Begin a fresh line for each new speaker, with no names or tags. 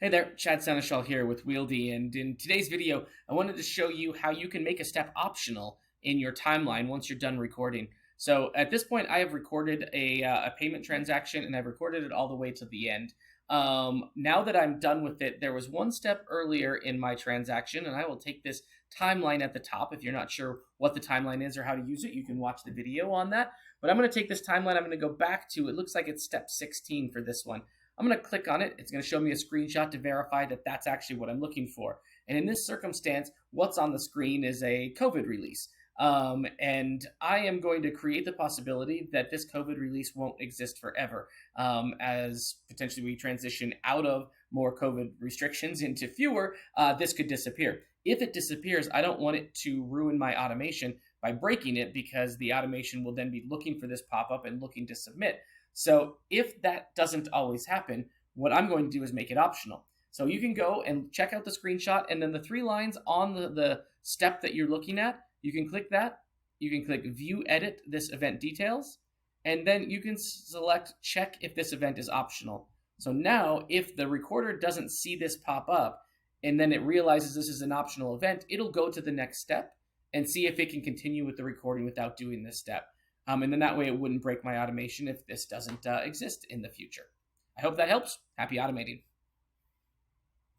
Hey there, Chad Seneschal here with Weeldi, and in today's video, I wanted to show you how you can make a step optional in your timeline once you're done recording. So at this point, I have recorded a payment transaction, and I've recorded it all the way to the end. Now that I'm done with it, there was one step earlier in my transaction, and I will take this timeline at the top. If you're not sure what the timeline is or how to use it, you can watch the video on that. But I'm going to take this timeline, I'm going to go back to, it looks like it's step 16 for this one. I'm going to click on it. It's going to show me a screenshot to verify that that's actually what I'm looking for. And in this circumstance, what's on the screen is a COVID release. And I am going to create the possibility that this COVID release won't exist forever, as potentially we transition out of more COVID restrictions into fewer, this could disappear. If it disappears, I don't want it to ruin my automation by breaking it, because the automation will then be looking for this pop-up and looking to submit. So if that doesn't always happen, what I'm going to do is make it optional. So you can go and check out the screenshot, and then the three lines on the step that you're looking at, you can click that. You can click View Edit this event details, and then you can select Check if this event is optional. So now if the recorder doesn't see this pop up and then it realizes this is an optional event, it'll go to the next step and see if it can continue with the recording without doing this step. And then that way it wouldn't break my automation if this doesn't exist in the future. I hope that helps. Happy automating.